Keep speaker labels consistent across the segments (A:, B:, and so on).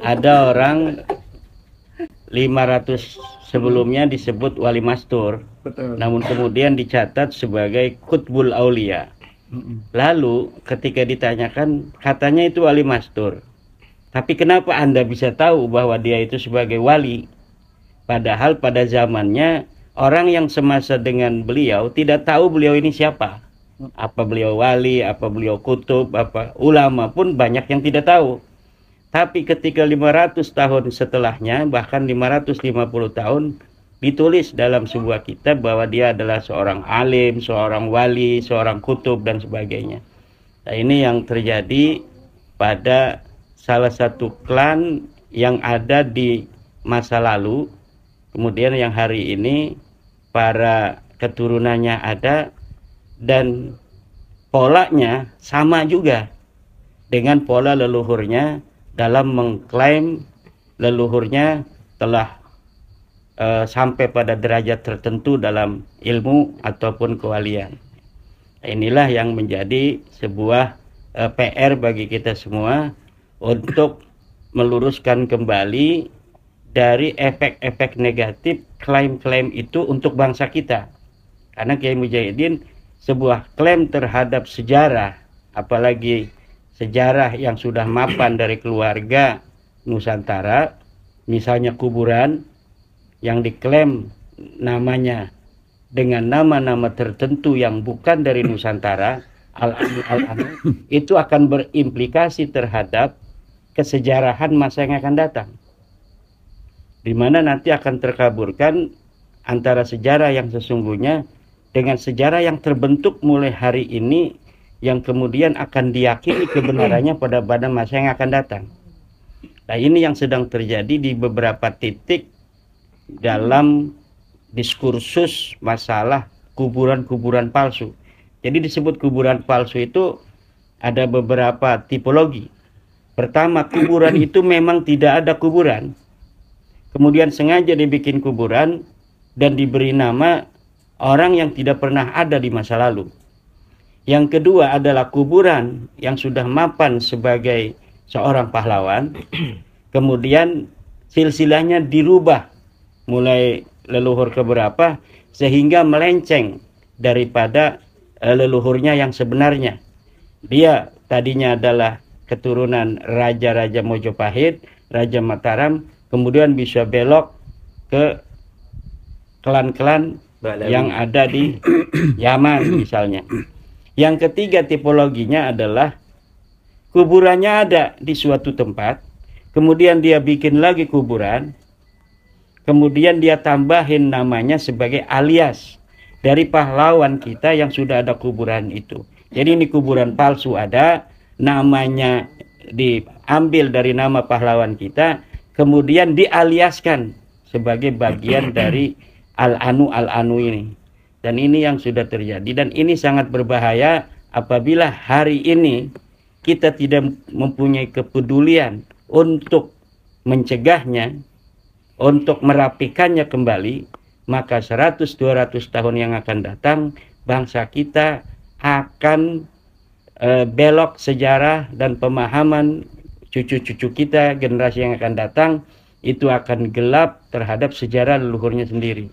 A: ada orang 500 sebelumnya disebut wali mastur.
B: Betul.
A: Namun kemudian dicatat sebagai Qutbul Aulia. Lalu ketika ditanyakan katanya itu wali mastur. Tapi kenapa Anda bisa tahu bahwa dia itu sebagai wali? Padahal pada zamannya orang yang semasa dengan beliau tidak tahu beliau ini siapa. Apa beliau wali, apa beliau kutub, apa ulama pun banyak yang tidak tahu. Tapi ketika 500 tahun setelahnya, bahkan 550 tahun, ditulis dalam sebuah kitab bahwa dia adalah seorang alim, seorang wali, seorang kutub, dan sebagainya. Nah, ini yang terjadi pada salah satu klan yang ada di masa lalu, kemudian yang hari ini para keturunannya ada, dan polanya sama juga dengan pola leluhurnya dalam mengklaim leluhurnya telah sampai pada derajat tertentu dalam ilmu ataupun kewalian. Inilah yang menjadi sebuah PR bagi kita semua untuk meluruskan kembali dari efek-efek negatif klaim-klaim itu untuk bangsa kita. Karena Kiai Mujahidin sebuah klaim terhadap sejarah, apalagi sejarah yang sudah mapan dari keluarga Nusantara, misalnya kuburan yang diklaim namanya dengan nama-nama tertentu yang bukan dari Nusantara, al-anu, itu akan berimplikasi terhadap kesejarahan masa yang akan datang, di mana nanti akan terkaburkan antara sejarah yang sesungguhnya dengan sejarah yang terbentuk mulai hari ini, yang kemudian akan diyakini kebenarannya pada masa yang akan datang. Nah, ini yang sedang terjadi di beberapa titik dalam diskursus masalah kuburan-kuburan palsu. Jadi disebut kuburan palsu itu ada beberapa tipologi. Pertama, kuburan itu memang tidak ada kuburan, kemudian sengaja dibikin kuburan dan diberi nama orang yang tidak pernah ada di masa lalu. Yang kedua adalah kuburan yang sudah mapan sebagai seorang pahlawan, kemudian silsilahnya dirubah mulai leluhur keberapa sehingga melenceng daripada leluhurnya yang sebenarnya. Dia tadinya adalah keturunan raja-raja Mojopahit, Raja Mataram, kemudian bisa belok ke klan-klan yang ada di Yaman misalnya. Yang ketiga tipologinya adalah kuburannya ada di suatu tempat, kemudian dia bikin lagi kuburan, kemudian dia tambahin namanya sebagai alias dari pahlawan kita yang sudah ada kuburan itu. Jadi ini kuburan palsu ada, namanya diambil dari nama pahlawan kita, kemudian dialiaskan sebagai bagian dari al-anu ini. Dan ini yang sudah terjadi, dan ini sangat berbahaya apabila hari ini kita tidak mempunyai kepedulian untuk mencegahnya, untuk merapikannya kembali, maka 100-200 tahun yang akan datang bangsa kita akan belok sejarah dan pemahaman cucu-cucu kita, generasi yang akan datang itu akan gelap terhadap sejarah leluhurnya sendiri.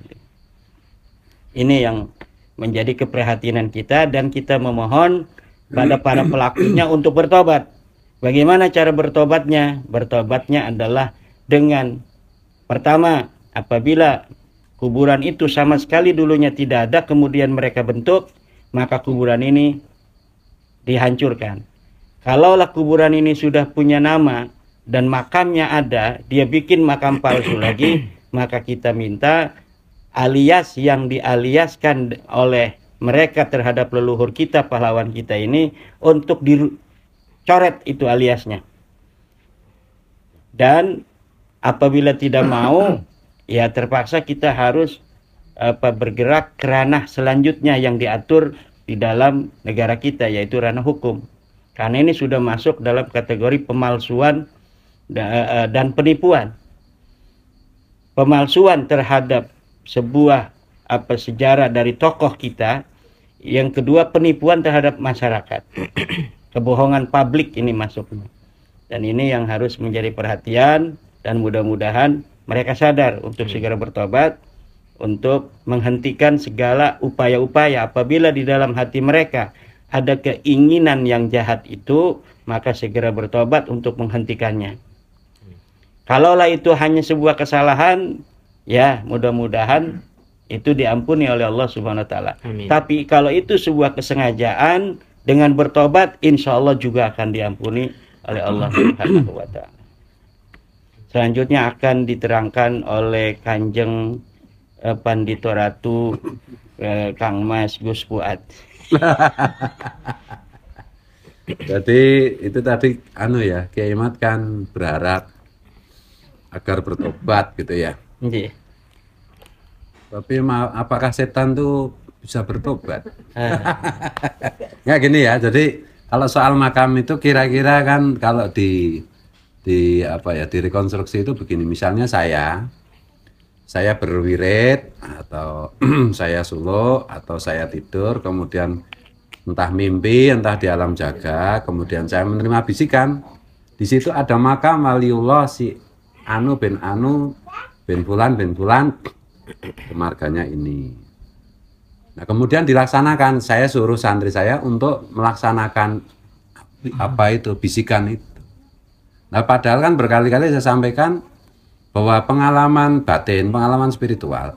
A: Ini yang menjadi keprihatinan kita, dan kita memohon pada para pelakunya untuk bertobat. Bagaimana cara bertobatnya? Bertobatnya adalah dengan pertama, apabila kuburan itu sama sekali dulunya tidak ada, kemudian mereka bentuk, maka kuburan ini dihancurkan. Kalaulah kuburan ini sudah punya nama dan makamnya ada, dia bikin makam palsu lagi, maka kita minta alias yang dialiaskan oleh mereka terhadap leluhur kita, pahlawan kita ini, untuk dicoret itu aliasnya. Dan apabila tidak mau, ya terpaksa kita harus bergerak ke ranah selanjutnya yang diatur di dalam negara kita, yaitu ranah hukum. Karena ini sudah masuk dalam kategori pemalsuan dan penipuan. Pemalsuan terhadap sebuah sejarah dari tokoh kita. Yang kedua, penipuan terhadap masyarakat. Kebohongan publik ini masuknya. Dan ini yang harus menjadi perhatian, dan mudah-mudahan mereka sadar untuk segera bertobat, untuk menghentikan segala upaya-upaya. Apabila di dalam hati mereka ada keinginan yang jahat itu, maka segera bertobat untuk menghentikannya. Kalaulah itu hanya sebuah kesalahan, ya mudah-mudahan itu diampuni oleh Allah Subhanahu wa taala. Tapi kalau itu sebuah kesengajaan, dengan bertobat insya Allah juga akan diampuni oleh Allah Subhanahu wa taala. Selanjutnya akan diterangkan oleh Kanjeng Pandito Ratu Kang Mas Gus Fuad.
B: Jadi itu tadi ya, Kiai Mat kan berharap agar bertobat gitu ya.
A: Iya.
B: Tapi apakah setan tuh bisa bertobat? Nggak gini ya. Jadi kalau soal makam itu kira-kira kan kalau direkonstruksi itu begini. Misalnya saya berwirid atau saya suluk atau saya tidur, kemudian entah mimpi, entah di alam jaga, kemudian saya menerima bisikan. Di situ ada makam waliullah si Anu bin Fulan bin Fulan, kemarganya ini. Nah, kemudian dilaksanakan, saya suruh santri saya untuk melaksanakan bisikan itu. Nah, padahal kan berkali-kali saya sampaikan bahwa pengalaman batin, pengalaman spiritual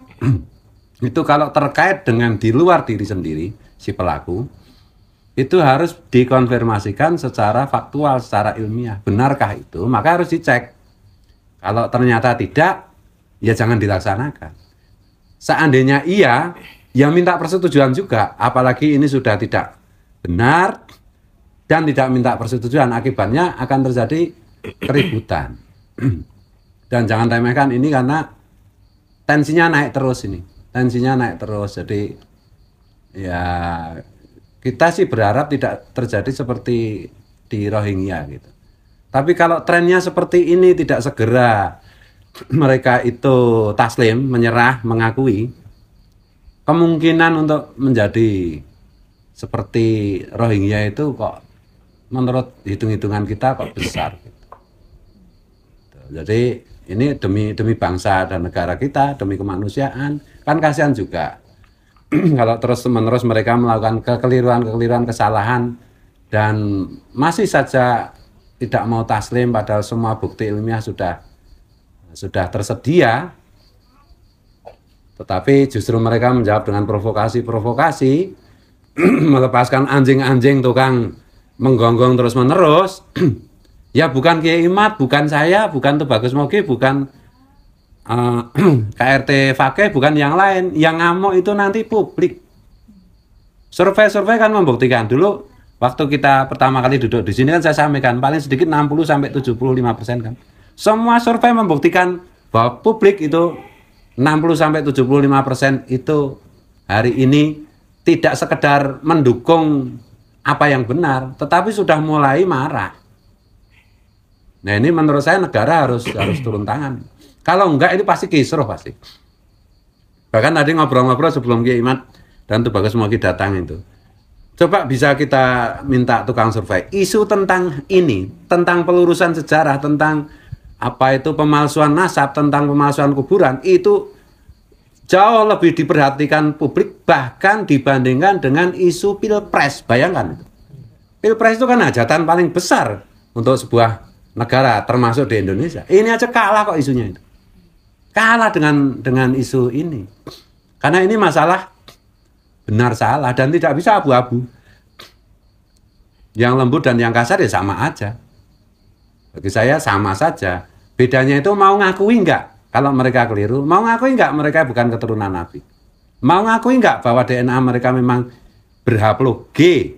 B: itu kalau terkait dengan di luar diri sendiri, si pelaku, itu harus dikonfirmasikan secara faktual, secara ilmiah. Benarkah itu? Maka harus dicek. Kalau ternyata tidak, ya jangan dilaksanakan. Seandainya iya, ya minta persetujuan juga. Apalagi ini sudah tidak benar dan tidak minta persetujuan, akibatnya akan terjadi keributan. Dan jangan remehkan ini karena tensinya naik terus ini. Tensinya naik terus. Jadi ya kita sih berharap tidak terjadi seperti di Rohingya gitu. Tapi kalau trennya seperti ini, tidak segera mereka itu taslim, menyerah, mengakui, kemungkinan untuk menjadi seperti Rohingya itu kok menurut hitung-hitungan kita kok besar gitu. Jadi ini demi bangsa dan negara kita, demi kemanusiaan, kan kasihan juga kalau terus-menerus mereka melakukan kekeliruan, kesalahan, dan masih saja tidak mau taslim padahal semua bukti ilmiah sudah tersedia. Tetapi justru mereka menjawab dengan provokasi, melepaskan anjing-anjing tukang menggonggong terus-menerus. Ya bukan Kiai Mat, bukan saya, bukan Tubagus Mogi, bukan KRT Fakih, bukan yang lain. Yang ngamuk itu nanti publik. Survei-survei kan membuktikan. Dulu waktu kita pertama kali duduk di sini kan saya sampaikan paling sedikit 60-75% kan. Semua survei membuktikan bahwa publik itu 60-75% itu hari ini tidak sekedar mendukung apa yang benar, tetapi sudah mulai marah. Nah ini menurut saya negara harus turun tangan. Kalau enggak ini pasti kisruh pasti. Bahkan tadi ngobrol-ngobrol sebelum Kiai Mat dan Tubagus Mogi datang itu. Coba bisa kita minta tukang survei isu tentang ini, tentang pelurusan sejarah, tentang apa itu pemalsuan nasab, tentang pemalsuan kuburan, itu jauh lebih diperhatikan publik bahkan dibandingkan dengan isu pilpres. Bayangkan, pilpres itu kan hajatan paling besar untuk sebuah negara termasuk di Indonesia. Ini aja kalah kok isunya itu. Kalah dengan isu ini. Karena ini masalah benar salah dan tidak bisa abu-abu. Yang lembut dan yang kasar ya sama aja. Bagi saya sama saja. Bedanya itu mau ngakui enggak kalau mereka keliru, mau ngakui enggak mereka bukan keturunan Nabi. Mau ngakui enggak bahwa DNA mereka memang berhaplo G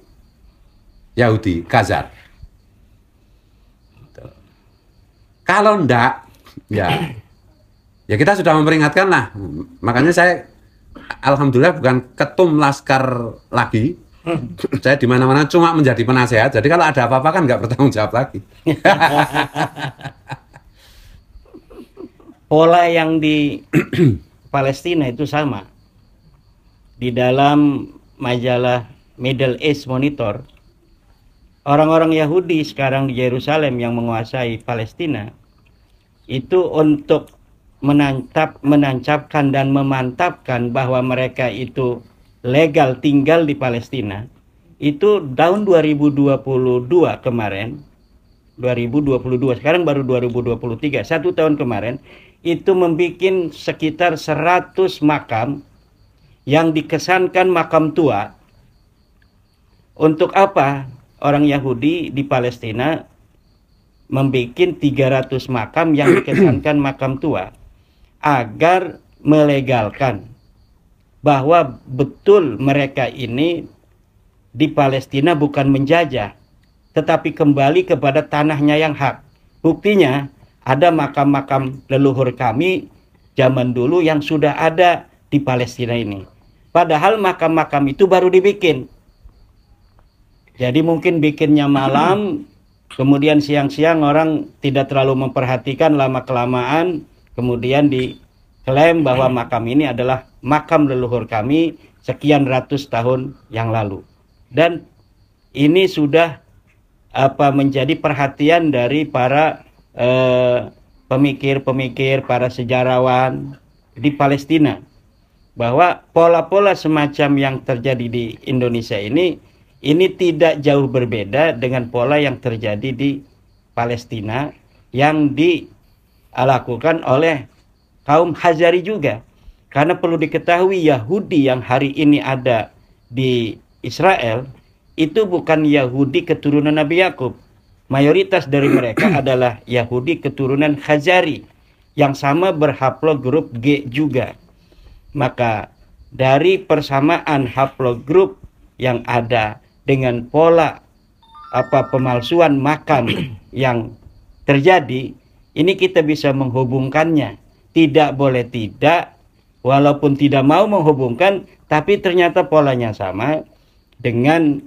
B: Yahudi, Khazar. Kalau enggak, ya kita sudah memperingatkan lah. Makanya saya alhamdulillah bukan ketum laskar lagi. Saya di mana-mana cuma menjadi penasehat. Jadi kalau ada apa-apa kan nggak bertanggung jawab lagi.
A: Pola yang di Palestina itu sama. Di dalam majalah Middle East Monitor orang-orang Yahudi sekarang di Yerusalem yang menguasai Palestina itu untuk menancapkan dan memantapkan bahwa mereka itu legal tinggal di Palestina. Itu tahun 2022 kemarin, 2022, sekarang baru 2023, 1 tahun kemarin, itu membuat sekitar 100 makam yang dikesankan makam tua. Untuk apa orang Yahudi di Palestina membuat 300 makam yang dikesankan makam tua? Agar melegalkan bahwa betul mereka ini di Palestina bukan menjajah, tetapi kembali kepada tanahnya yang hak. Buktinya ada makam-makam leluhur kami zaman dulu yang sudah ada di Palestina ini. Padahal makam-makam itu baru dibikin. Jadi mungkin bikinnya malam, kemudian siang-siang orang tidak terlalu memperhatikan, lama-kelamaan kemudian diklaim bahwa makam ini adalah makam leluhur kami sekian ratus tahun yang lalu. Dan ini sudah menjadi perhatian dari para pemikir-pemikir, para sejarawan di Palestina, bahwa pola-pola semacam yang terjadi di Indonesia ini tidak jauh berbeda dengan pola yang terjadi di Palestina yang dilakukan oleh kaum Hazari juga. Karena perlu diketahui Yahudi yang hari ini ada di Israel itu bukan Yahudi keturunan Nabi Yakub. Mayoritas dari mereka adalah Yahudi keturunan Khazari yang sama berhaplogrup G juga. Maka dari persamaan haplogrup yang ada dengan pola pemalsuan makam yang terjadi, ini kita bisa menghubungkannya. Tidak boleh tidak, walaupun tidak mau menghubungkan, tapi ternyata polanya sama dengan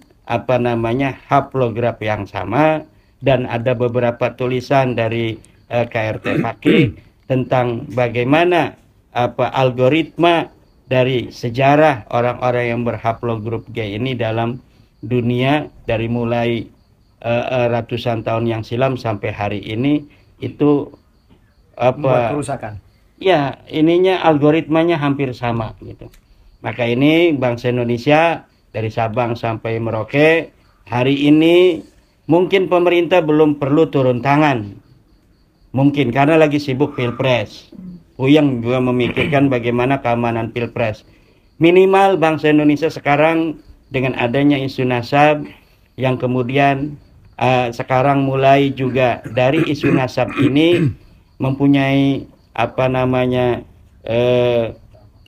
A: haplograf yang sama. Dan ada beberapa tulisan dari KRT Fakih tentang bagaimana algoritma dari sejarah orang-orang yang berhaplogrup G ini dalam dunia dari mulai ratusan tahun yang silam sampai hari ini itu
C: membuat kerusakan.
A: Ya, ininya algoritmanya hampir sama gitu. Maka ini bangsa Indonesia dari Sabang sampai Merauke hari ini mungkin pemerintah belum perlu turun tangan. Mungkin karena lagi sibuk Pilpres. Puyeng juga memikirkan bagaimana keamanan Pilpres. Minimal bangsa Indonesia sekarang dengan adanya isu nasab yang kemudian sekarang mulai juga dari isu nasab ini mempunyai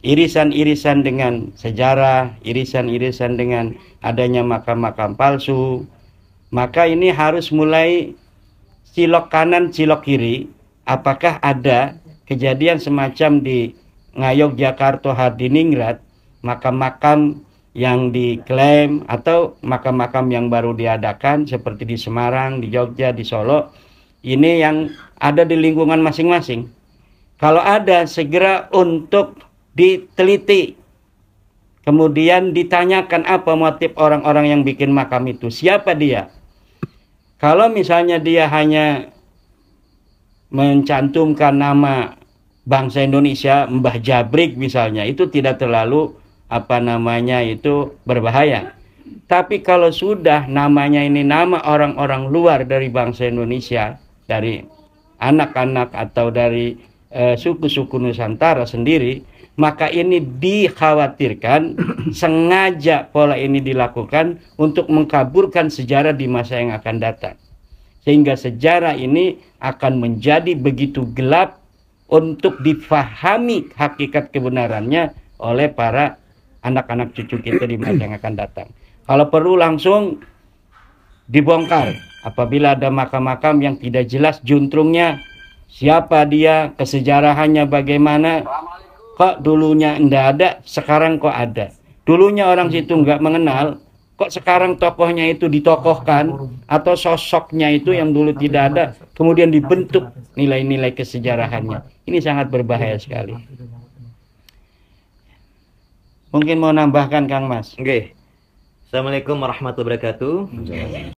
A: irisan-irisan dengan sejarah, irisan-irisan dengan adanya makam-makam palsu. Maka ini harus mulai cilok kanan, cilok kiri. Apakah ada kejadian semacam di Ngayogyakarta, Hadiningrat, makam-makam yang diklaim atau makam-makam yang baru diadakan seperti di Semarang, di Jogja, di Solo, ini yang ada di lingkungan masing-masing. Kalau ada, segera untuk diteliti. Kemudian ditanyakan apa motif orang-orang yang bikin makam itu, siapa dia. Kalau misalnya dia hanya mencantumkan nama bangsa Indonesia, Mbah Jabrik misalnya, itu tidak terlalu berbahaya. Tapi kalau sudah namanya ini nama orang-orang luar dari bangsa Indonesia, dari anak-anak atau dari suku-suku Nusantara sendiri, maka ini dikhawatirkan sengaja pola ini dilakukan untuk mengkaburkan sejarah di masa yang akan datang. Sehingga sejarah ini akan menjadi begitu gelap untuk difahami hakikat kebenarannya oleh para anak-anak cucu kita di masa yang akan datang. Kalau perlu langsung dibongkar apabila ada makam-makam yang tidak jelas juntrungnya, siapa dia, kesejarahannya bagaimana. Kok dulunya enggak ada, sekarang kok ada. Dulunya orang situ enggak mengenal, kok sekarang tokohnya itu ditokohkan, atau sosoknya itu yang dulu tidak ada, kemudian dibentuk nilai-nilai kesejarahannya. Ini sangat berbahaya sekali. Mungkin mau nambahkan Kang Mas.
C: Oke. Assalamualaikum warahmatullahi wabarakatuh.